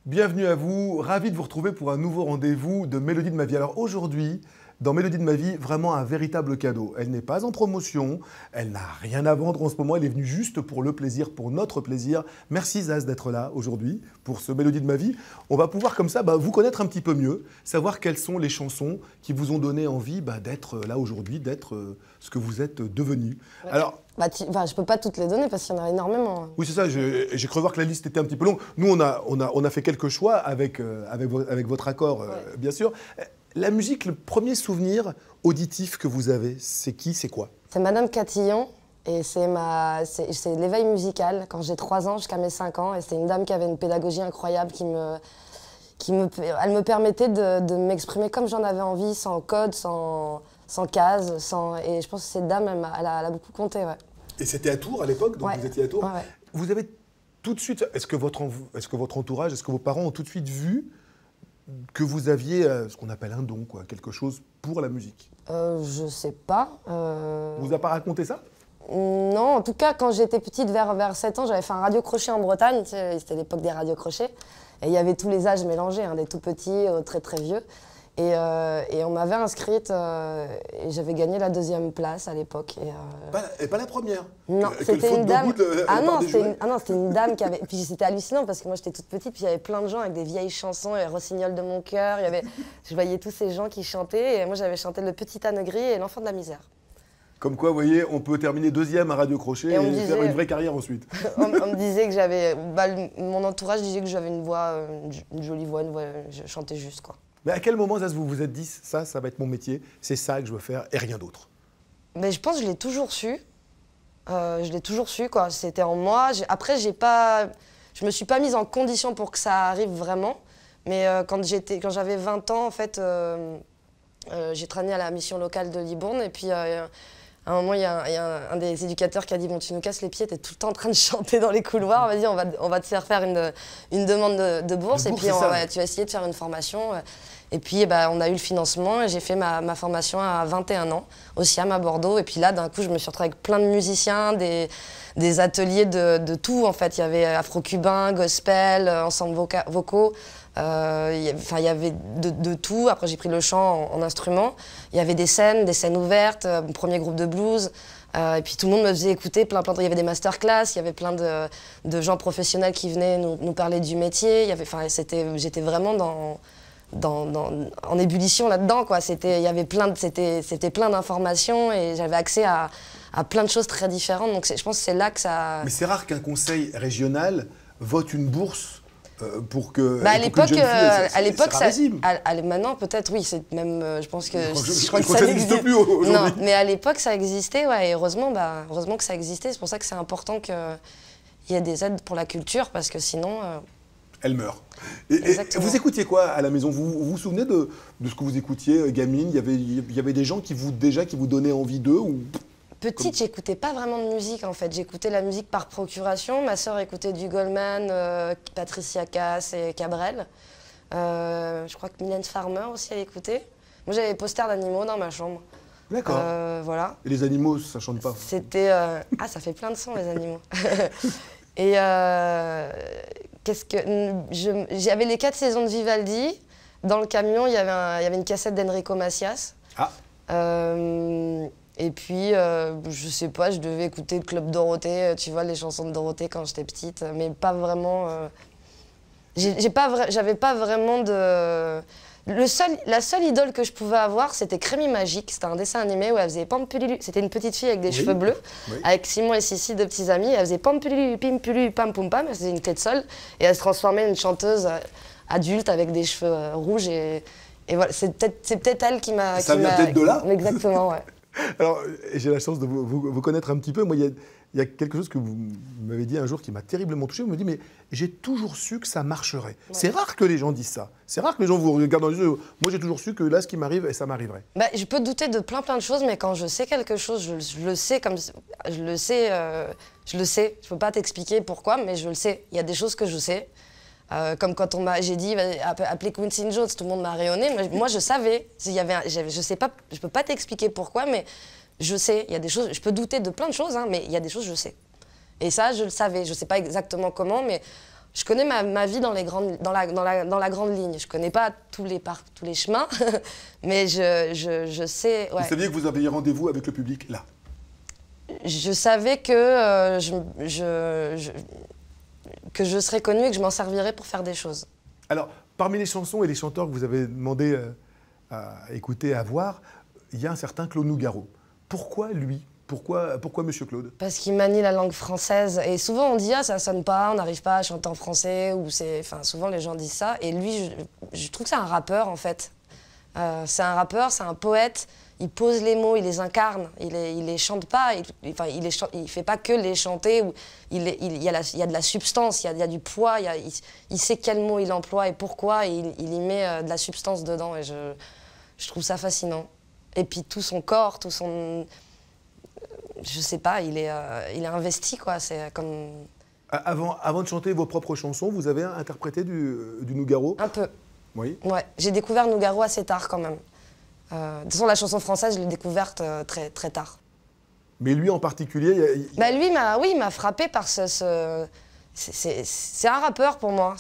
Bienvenue à vous, ravi de vous retrouver pour un nouveau rendez-vous de Mélodie de ma vie. Alors aujourd'hui, dans Mélodie de ma vie, vraiment un véritable cadeau. Elle n'est pas en promotion, elle n'a rien à vendre en ce moment, elle est venue juste pour le plaisir, pour notre plaisir. Merci Zaz d'être là aujourd'hui pour ce Mélodie de ma vie. On va pouvoir comme ça vous connaître un petit peu mieux, savoir quelles sont les chansons qui vous ont donné envie d'être là aujourd'hui, d'être ce que vous êtes devenu. Ouais. Alors, je peux pas toutes les donner parce qu'il y en a énormément. oui, c'est ça, j'ai cru voir que la liste était un petit peu longue. Nous, on a fait quelques choix avec votre accord, Ouais. bien sûr. La musique, le premier souvenir auditif que vous avez, c'est qui, c'est quoi? C'est Madame Catillon et c'est l'éveil musical quand j'ai 3 ans jusqu'à mes 5 ans. Et c'est une dame qui avait une pédagogie incroyable elle me permettait de m'exprimer comme j'en avais envie, sans code, sans case. Et je pense que cette dame, elle a beaucoup compté. Ouais. Et c'était à Tours à l'époque, donc Ouais. vous étiez à Tours. Ouais, ouais. Vous avez tout de suite, est-ce que votre entourage, est-ce que vos parents ont tout de suite vu que vous aviez ce qu'on appelle un don, quoi, quelque chose pour la musique? Je sais pas. Vous a pas raconté ça? Non, en tout cas, quand j'étais petite, vers 7 ans, j'avais fait un radio-crochet en Bretagne. Tu sais, c'était l'époque des radio-crochets. Et il y avait tous les âges mélangés, hein, des tout petits aux très très vieux. Et on m'avait inscrite et j'avais gagné la 2e place à l'époque. Et pas la première? Non, Quelle c'était faute une de dame. goût C'était une dame qui avait. Puis c'était hallucinant parce que moi j'étais toute petite, puis il y avait plein de gens avec des vieilles chansons, et Rossignol de mon cœur. Je voyais tous ces gens qui chantaient, et moi j'avais chanté Le Petit âne gris et L'enfant de la misère. Comme quoi, vous voyez, on peut terminer 2e à Radio Crochet et faire une vraie carrière ensuite. On me disait que j'avais. Mon entourage disait que j'avais une jolie voix, je chantais juste, quoi. Mais à quel moment, Zaz, vous vous êtes dit, ça va être mon métier, c'est ça que je veux faire et rien d'autre? Mais je pense que je l'ai toujours su. Je l'ai toujours su, quoi. C'était en moi. Après, je me suis pas mise en condition pour que ça arrive vraiment. Mais quand j'avais 20 ans, en fait, j'ai traîné à la mission locale de Libourne. Et puis, à un moment, il y a un des éducateurs qui a dit « Bon, tu nous casses les pieds, t'es tout le temps en train de chanter dans les couloirs. Vas-y, on va te faire faire une demande de bourse. Et puis, tu vas essayer de faire une formation. » Et puis, on a eu le financement et j'ai fait ma formation à 21 ans, au SIAM à Bordeaux. Et puis là, d'un coup, je me suis retrouvée avec plein de musiciens, des ateliers de tout, en fait. Il y avait afro-cubain, gospel, ensemble vocaux. Il y avait de tout. Après, j'ai pris le chant en instrument. Il y avait des scènes ouvertes, mon premier groupe de blues. Et puis tout le monde me faisait écouter plein de... Il y avait des masterclass, il y avait plein de gens professionnels qui venaient nous parler du métier. J'étais vraiment en ébullition là-dedans, quoi. C'était plein d'informations et j'avais accès à plein de choses très différentes. Donc je pense que c'est là que ça... Mais c'est rare qu'un conseil régional vote une bourse pour que à l'époque, maintenant peut-être oui, c'est même, je pense que je crois que ça n'existe plus aujourd'hui. Non, mais à l'époque ça existait, ouais, et heureusement que ça existait. C'est pour ça que c'est important qu'il y ait des aides pour la culture, parce que sinon elle meurt. Et vous écoutiez quoi à la maison? Vous vous souvenez de ce que vous écoutiez, gamine? Il y avait des gens qui vous donnaient envie d'eux ou... Petite, j'écoutais pas vraiment de musique, en fait. J'écoutais la musique par procuration. Ma sœur écoutait du Goldman, Patricia Cass et Cabrel. Je crois que Mylène Farmer aussi, elle écoutait. Moi, j'avais des posters d'animaux dans ma chambre. D'accord. Voilà. Et les animaux, ça chante pas? C'était... Ah, ça fait plein de sons, les animaux. Et j'avais les 4 saisons de Vivaldi. Dans le camion, il y avait une cassette d'Enrico Macias. Ah. Et puis, je sais pas, je devais écouter le Club Dorothée, tu vois, les chansons de Dorothée quand j'étais petite, mais pas vraiment... J'avais pas vraiment de... La seule idole que je pouvais avoir, c'était Crémy Magique. C'était un dessin animé où elle faisait Pampululu. C'était une petite fille avec des cheveux bleus, avec Simon et Sissi, 2 petits amis. Elle faisait Pampululu, Pimpulu, Pam Pum Pam. Elle faisait une clé de sol et elle se transformait en une chanteuse adulte avec des cheveux rouges. Et voilà, c'est peut-être elle qui m'a... Ça vient peut-être de là? Exactement, ouais. Alors, j'ai la chance de vous connaître un petit peu. Moi, il y a quelque chose que vous m'avez dit un jour qui m'a terriblement touché. Vous me dites, mais j'ai toujours su que ça marcherait. Ouais. C'est rare que les gens disent ça. C'est rare que les gens vous regardent dans les yeux. Moi, j'ai toujours su que là, ce qui m'arrive, et ça m'arriverait. Je peux douter de plein de choses, mais quand je sais quelque chose, je le sais comme... Je le sais. Je ne peux pas t'expliquer pourquoi, mais je le sais. Il y a des choses que je sais. Comme quand j'ai dit appeler Quincy Jones, tout le monde m'a rayonné. Moi, je savais. Je sais pas, je peux pas t'expliquer pourquoi, mais je sais. Il y a des choses. Je peux douter de plein de choses, hein, mais il y a des choses je sais. Et ça, je le savais. Je sais pas exactement comment, mais je connais ma vie dans la grande ligne. Je connais pas tous les chemins, mais je sais. Ouais. Vous saviez que vous aviez rendez-vous avec le public là? Je savais que que je serais connue et que je m'en servirais pour faire des choses. Alors, parmi les chansons et les chanteurs que vous avez demandé à écouter, à voir, il y a un certain Claude Nougaro. Pourquoi lui? Pourquoi Monsieur Claude? Parce qu'il manie la langue française. Et souvent on dit « Ah, ça sonne pas, on n'arrive pas à chanter en français » ou c'est... Enfin, souvent les gens disent ça. Et lui, je trouve que c'est un rappeur, en fait. C'est un rappeur, c'est un poète. Il pose les mots, il les incarne. Il les chante pas. Il fait pas que les chanter. Il y a de la substance, il y a du poids. Il sait quel mot il emploie et pourquoi. Et il y met de la substance dedans. Et je trouve ça fascinant. Et puis tout son corps, tout son... Je sais pas, il est investi, quoi. C'est comme... Avant de chanter vos propres chansons, vous avez interprété du Nougaro? Un peu. Oui. Ouais, j'ai découvert Nougaro assez tard, quand même. De toute façon, la chanson française, je l'ai découverte très, très tard. Mais lui en particulier, Lui, il m'a frappé par c'est un rappeur pour moi.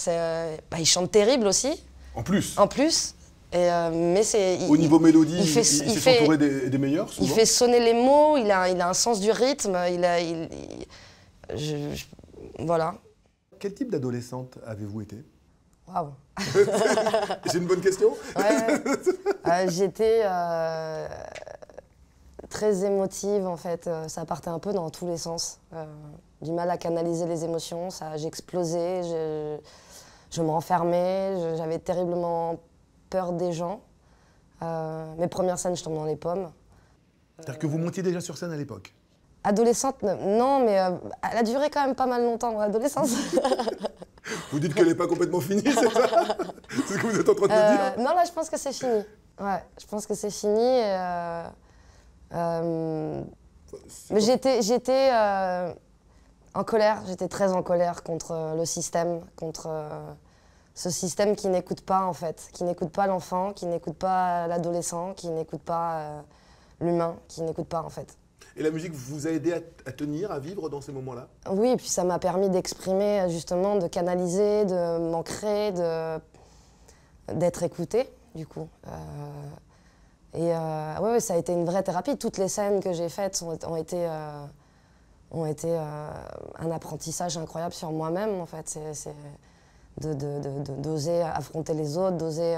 Il chante terrible aussi. En plus. En plus. Mais au niveau mélodie, il s'est entouré des meilleurs, souvent. Il fait sonner les mots, il a un sens du rythme, voilà. Quel type d'adolescente avez-vous été? Waouh. C'est une bonne question. Ouais. J'étais très émotive, en fait. Ça partait un peu dans tous les sens. Du mal à canaliser les émotions, j'explosais, je me renfermais, j'avais terriblement peur des gens. Mes premières scènes, je tombe dans les pommes. C'est-à-dire que vous montiez déjà sur scène à l'époque? Adolescente, non, mais elle a duré quand même pas mal longtemps, mon adolescence. Vous dites qu'elle n'est pas complètement finie, c'est ça? C'est ce que vous êtes en train de dire? Non, là, je pense que c'est fini. Ouais, je pense que c'est fini. Mais j'étais en colère, j'étais très en colère contre le système, contre... ce système qui n'écoute pas, en fait, qui n'écoute pas l'enfant, qui n'écoute pas l'adolescent, qui n'écoute pas l'humain, qui n'écoute pas, en fait. Et la musique vous a aidé à tenir, à vivre dans ces moments-là? Oui, et puis ça m'a permis d'exprimer, justement, de canaliser, de m'ancrer, d'être écoutée, du coup. Ouais, ça a été une vraie thérapie. Toutes les scènes que j'ai faites ont été un apprentissage incroyable sur moi-même, en fait. D'oser affronter les autres, d'oser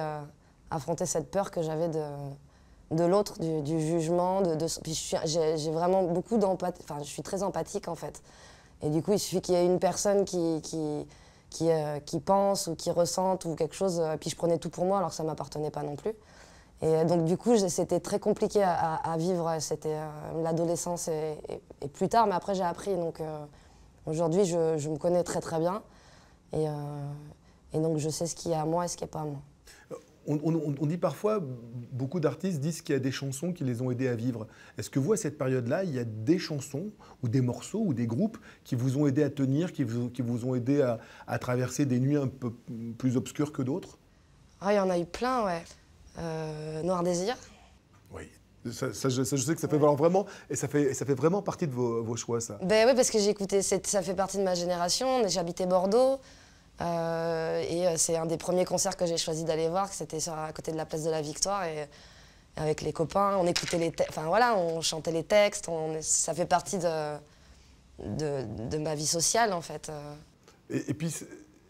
affronter cette peur que j'avais de l'autre, du jugement. Puis j'ai vraiment beaucoup d'empathie, enfin je suis très empathique en fait. Et du coup il suffit qu'il y ait une personne qui pense ou qui ressente ou quelque chose, puis je prenais tout pour moi alors que ça ne m'appartenait pas non plus. Et donc du coup c'était très compliqué à vivre, c'était l'adolescence et plus tard, mais après j'ai appris. Donc aujourd'hui je me connais très très bien. Et donc je sais ce qui est à moi et ce qui n'est pas à moi. On dit parfois, beaucoup d'artistes disent qu'il y a des chansons qui les ont aidés à vivre. Est-ce que vous, à cette période-là, il y a des chansons ou des morceaux ou des groupes qui vous ont aidé à tenir, qui vous ont aidé à traverser des nuits un peu plus obscures que d'autres? Ah, il y en a eu plein, ouais. Noir Désir. Oui. Ça, je sais que ça fait vraiment, et ça fait vraiment partie de vos choix, ça. Ben oui, parce que j'ai écouté, ça fait partie de ma génération. J'habitais Bordeaux. Et c'est un des premiers concerts que j'ai choisi d'aller voir, c'était à côté de la place de la Victoire. Et avec les copains, on écoutait les textes, enfin voilà, on chantait les textes. Ça fait partie de ma vie sociale, en fait. Et puis,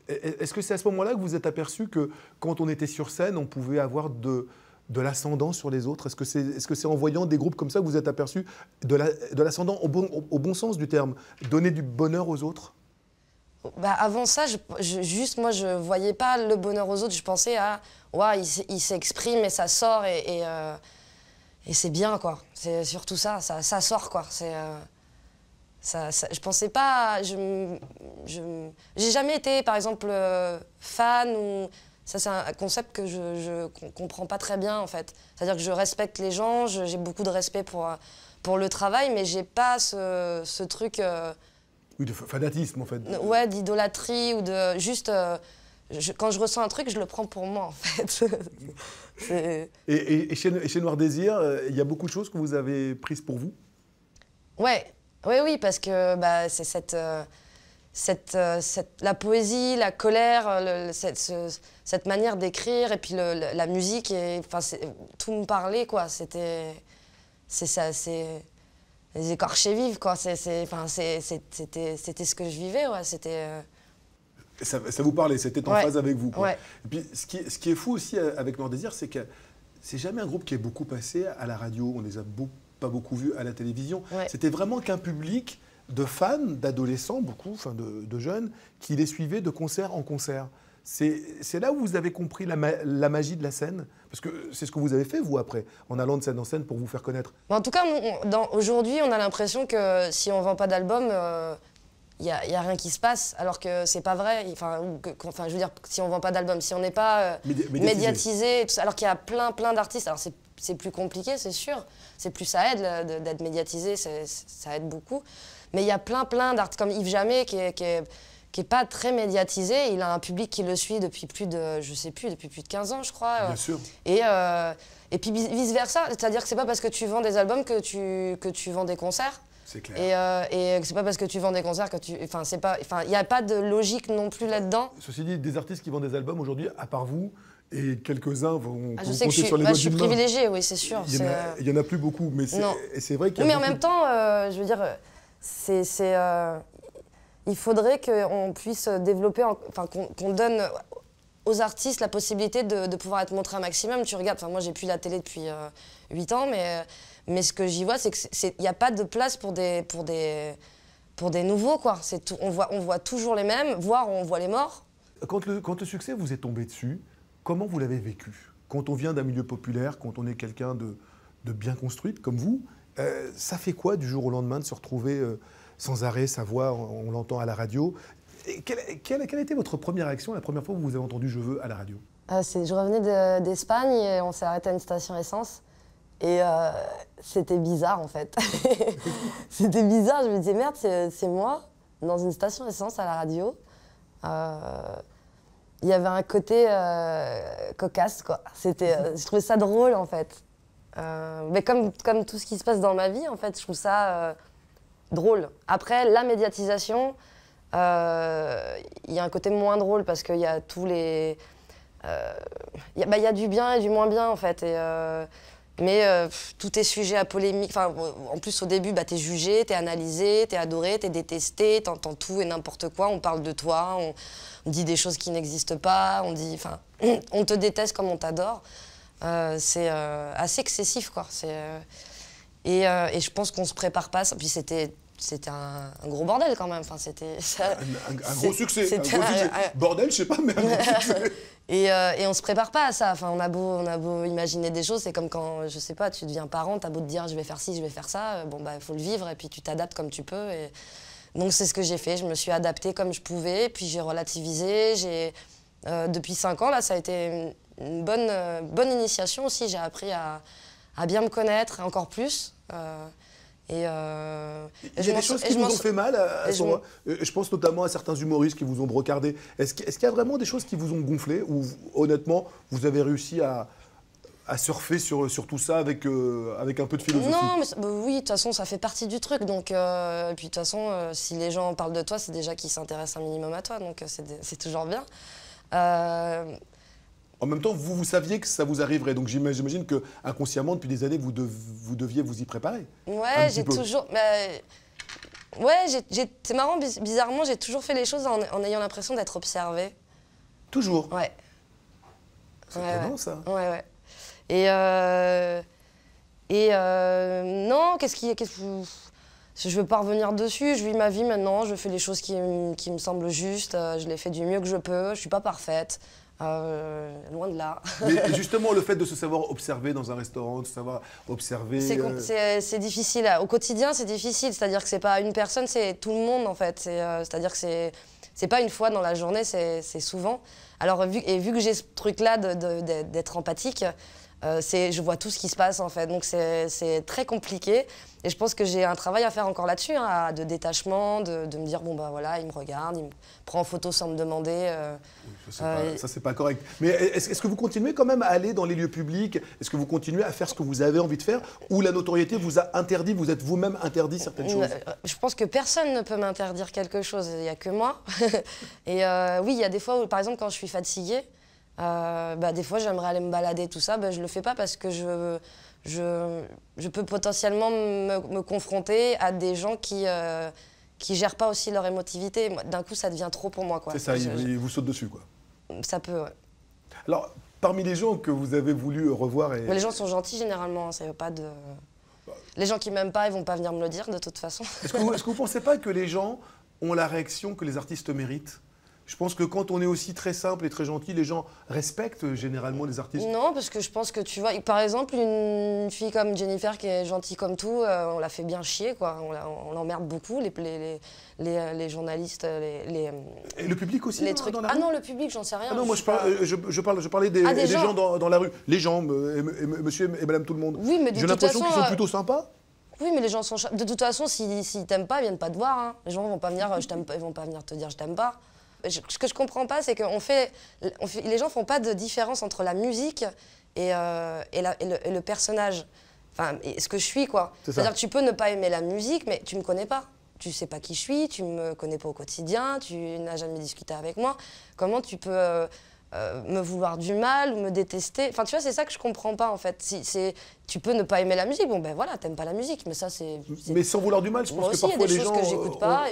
est-ce que c'est à ce moment-là que vous êtes aperçu que quand on était sur scène, on pouvait avoir de l'ascendant sur les autres? Est-ce que c'est en voyant des groupes comme ça que vous êtes aperçu de l'ascendant au bon sens du terme, donner du bonheur aux autres? Bah avant ça, moi, je voyais pas le bonheur aux autres. Je pensais à, ouais, il s'exprime et ça sort et c'est bien, quoi. C'est surtout ça sort, quoi. Je pensais pas, j'ai jamais été, par exemple, fan ou... Ça, c'est un concept que je comprends pas très bien, en fait. C'est-à-dire que je respecte les gens, j'ai beaucoup de respect pour le travail, mais j'ai pas ce truc... Oui, de fanatisme, en fait. Ouais, d'idolâtrie ou de... Juste, quand je ressens un truc, je le prends pour moi, en fait. Et chez Noir Désir, il y a beaucoup de choses que vous avez prises pour vous? Ouais, oui, parce que bah, c'est la poésie, la colère, cette manière d'écrire, et puis la musique, tout me parlait, quoi. C'était les écorchés vifs, quoi. C'était ce que je vivais, ouais. Ça vous parlait, c'était en phase avec vous, quoi. Ouais. Et puis, ce qui est fou aussi avec Noir Désir, c'est que c'est jamais un groupe qui est beaucoup passé à la radio. On les a pas beaucoup vus à la télévision. Ouais. C'était vraiment qu'un public de fans, d'adolescents, beaucoup, enfin de jeunes, qui les suivaient de concert en concert. C'est là où vous avez compris la magie de la scène? Parce que c'est ce que vous avez fait, vous, après, en allant de scène en scène pour vous faire connaître. En tout cas, aujourd'hui, on a l'impression que si on ne vend pas d'album, il n'y a rien qui se passe, alors que c'est pas vrai. Je veux dire, si on ne vend pas d'album, si on n'est pas médiatisé, alors qu'il y a plein d'artistes, alors c'est plus compliqué, c'est sûr. Ça aide d'être médiatisé, ça aide beaucoup. Mais il y a plein d'artistes, comme Yves Jamais, qui est pas très médiatisé. Il a un public qui le suit depuis plus de 15 ans, je crois. Bien sûr. Et puis vice-versa, c'est-à-dire que c'est pas parce que tu vends des albums que tu vends des concerts. C'est clair. Et c'est pas parce que tu vends des concerts que il n'y a pas de logique non plus là-dedans. Ceci dit, des artistes qui vendent des albums aujourd'hui, à part vous, et quelques-uns vont compter sur les doigts d'une main. Je suis privilégiée, oui, c'est sûr. Il y en a plus beaucoup, mais c'est vrai qu'il y a mais en même temps, je veux dire, il faudrait qu'on puisse développer, qu'on donne aux artistes la possibilité de pouvoir être montrés un maximum. Tu regardes, moi j'ai plus la télé depuis 8 ans, mais ce que j'y vois, c'est qu'il n'y a pas de place pour des nouveaux, quoi. On voit toujours les mêmes, voire on voit les morts. Quand le succès vous est tombé dessus, comment vous l'avez vécu? Quand on vient d'un milieu populaire, quand on est quelqu'un de bien construite comme vous, ça fait quoi du jour au lendemain de se retrouver sans arrêt, sa voix, on l'entend à la radio? Et quelle a été votre première réaction la première fois que vous avez entendu « Je veux » à la radio? Je revenais d'Espagne et on s'est arrêté à une station essence. Et c'était bizarre, en fait. C'était bizarre, je me disais, merde, c'est moi, dans une station essence à la radio. Il y avait un côté cocasse, quoi. Je trouvais ça drôle, en fait. Mais comme tout ce qui se passe dans ma vie, en fait, je trouve ça drôle. Après, la médiatisation, il y a un côté moins drôle parce qu'il y a tous les... Il y a du bien et du moins bien, en fait. Mais tout est sujet à polémique. En plus, au début, t'es jugé, t'es analysé, t'es adoré, t'es détesté, t'entends tout et n'importe quoi. On parle de toi, on dit des choses qui n'existent pas, on te déteste comme on t'adore. C'est assez excessif, quoi. Et je pense qu'on se prépare pas. Puis c'était un gros bordel quand même. Un gros succès. Bordel, je sais pas, mais un gros succès. Et on se prépare pas à ça. On a beau imaginer des choses. C'est comme quand, je sais pas, tu deviens parent, t'as beau te dire je vais faire ci, je vais faire ça. Il faut le vivre et puis tu t'adaptes comme tu peux. Donc c'est ce que j'ai fait. Je me suis adaptée comme je pouvais. Puis j'ai relativisé. Depuis 5 ans, là, ça a été une bonne initiation aussi. J'ai appris à bien me connaître encore plus. Il y a des choses qui vous ont fait mal je pense notamment à certains humoristes qui vous ont brocardé. Est-ce qu'il y a vraiment des choses qui vous ont gonflé ou honnêtement, vous avez réussi à surfer sur tout ça avec un peu de philosophie? Non, mais oui, de toute façon, ça fait partie du truc. Donc, puis de toute façon, si les gens parlent de toi, c'est déjà qu'ils s'intéressent un minimum à toi. Donc, c'est toujours bien. En même temps, vous saviez que ça vous arriverait, donc j'imagine que inconsciemment, depuis des années, vous deviez vous y préparer. Ouais, j'ai toujours... Ouais, c'est marrant, bizarrement, j'ai toujours fait les choses en ayant l'impression d'être observée. Toujours? Ouais. C'est étonnant, ça. Ouais. Non, je veux pas revenir dessus, je vis ma vie maintenant, je fais les choses qui me semblent justes, je les fais du mieux que je peux, je suis pas parfaite. Loin de là. Mais justement, le fait de se savoir observer dans un restaurant, de savoir observer... C'est difficile. Au quotidien, c'est difficile. C'est-à-dire que c'est pas une personne, c'est tout le monde, en fait. C'est-à-dire que c'est pas une fois dans la journée, c'est souvent. Alors, vu que j'ai ce truc-là d'être empathique, Je vois tout ce qui se passe en fait, donc c'est très compliqué. Et je pense que j'ai un travail à faire encore là-dessus, hein, de détachement, de me dire bon bah voilà, il me regarde, il me prend en photo sans me demander. Ça c'est pas correct. Mais est-ce que vous continuez quand même à aller dans les lieux publics? Est-ce que vous continuez à faire ce que vous avez envie de faire? Ou la notoriété vous a interdit, vous êtes vous-même interdit certaines choses? Je pense que personne ne peut m'interdire quelque chose, il n'y a que moi. Et oui, il y a des fois où, par exemple, quand je suis fatiguée, des fois j'aimerais aller me balader, tout ça, je le fais pas parce que je peux potentiellement me confronter à des gens qui gèrent pas aussi leur émotivité. D'un coup, ça devient trop pour moi, quoi. C'est ça, ils vous sautent dessus, quoi. Ça peut, ouais. Alors, parmi les gens que vous avez voulu revoir... Mais les gens sont gentils, généralement, ça veut pas de... Les gens qui m'aiment pas, ils vont pas venir me le dire, de toute façon. Est-ce que vous pensez pas que les gens ont la réaction que les artistes méritent? Je pense que quand on est aussi très simple et très gentil, les gens respectent généralement les artistes. Non, parce que je pense que tu vois, par exemple, une fille comme Jennifer qui est gentille comme tout, on la fait bien chier, quoi. On l'emmerde beaucoup, les journalistes, Et le public aussi les trucs. dans la rue? Ah non, le public, j'en sais rien. Ah non, moi je parlais des gens dans la rue. Les gens, monsieur et madame tout le monde. Oui, mais j'ai l'impression qu'ils sont plutôt sympas. Oui, mais les gens sont... De toute façon, s'ils t'aiment pas, ils viennent pas te voir. Hein. Les gens vont pas venir, ils vont pas venir te dire je t'aime pas. Ce que je comprends pas, c'est que les gens font pas de différence entre la musique et le personnage. Enfin, ce que je suis, quoi. C'est-à-dire que tu peux ne pas aimer la musique, mais tu me connais pas. Tu sais pas qui je suis, tu me connais pas au quotidien, tu n'as jamais discuté avec moi. Comment tu peux me vouloir du mal ou me détester? Enfin, tu vois, c'est ça que je comprends pas, en fait. Tu peux ne pas aimer la musique, bon ben voilà, t'aimes pas la musique, mais ça c'est... Mais sans vouloir du mal, je pense que parfois les gens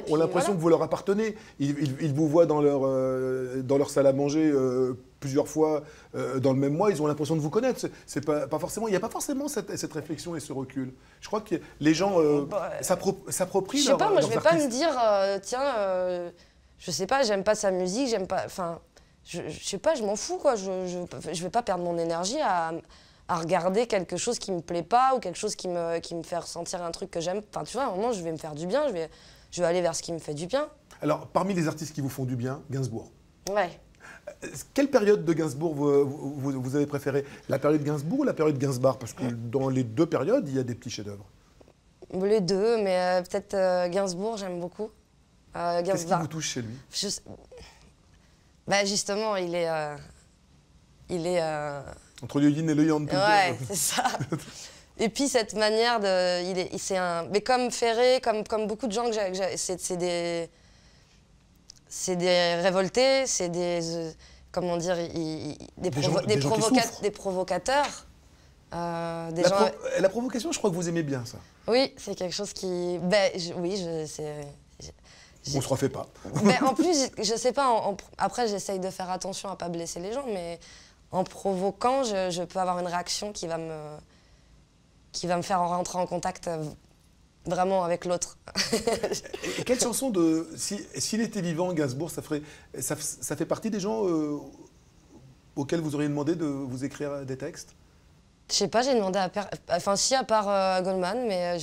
ont l'impression que vous leur appartenez. Ils vous voient dans leur salle à manger plusieurs fois dans le même mois, ils ont l'impression de vous connaître. Il n'y a pas forcément cette réflexion et ce recul. Je crois que les gens s'approprient leurs artistes. Je sais pas, moi je vais pas me dire, tiens, je sais pas, j'aime pas sa musique, j'aime pas... Enfin, je sais pas, je m'en fous, quoi. Je vais pas perdre mon énergie à regarder quelque chose qui me plaît pas ou quelque chose qui me fait ressentir un truc que j'aime. Enfin, tu vois, à un moment, je vais me faire du bien, je vais aller vers ce qui me fait du bien. Alors, parmi les artistes qui vous font du bien, Gainsbourg. Ouais. Quelle période de Gainsbourg vous avez préférée? La période Gainsbourg ou la période Gainsbar? Parce que dans les deux périodes, il y a des petits chefs-d'œuvre. Les deux, mais peut-être Gainsbourg, j'aime beaucoup. Qu'est-ce qui vous touche chez lui? Justement, il est entre le yin et le yang. Ouais, c'est ça. Et puis cette manière de... Mais comme Ferré, comme beaucoup de gens, c'est des révoltés, c'est des... comment dire, des provocateurs. La provocation, je crois que vous aimez bien ça. Oui, c'est quelque chose qui... On se refait pas. Mais en plus, je sais pas, après j'essaye de faire attention à pas blesser les gens, mais en provoquant, je peux avoir une réaction qui va me faire rentrer en contact vraiment avec l'autre. Et quelle chanson s'il était vivant, Gainsbourg, ça fait partie des gens auxquels vous auriez demandé de vous écrire des textes? Je sais pas, j'ai demandé à part Goldman, mais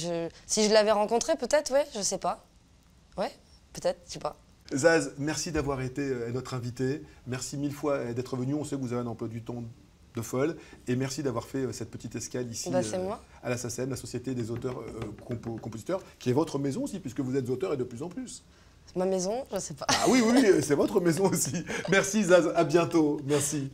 si je l'avais rencontré, peut-être, ouais, je sais pas. Ouais. Peut-être, je sais pas. Zaz, merci d'avoir été notre invité. Merci mille fois d'être venu. On sait que vous avez un emploi du temps de folle. Et merci d'avoir fait cette petite escale ici à la SACEM, la Société des auteurs compositeurs, qui est votre maison aussi, puisque vous êtes auteur et de plus en plus. C'est ma maison, je sais pas. Ah oui, c'est votre maison aussi. Merci Zaz, à bientôt. Merci.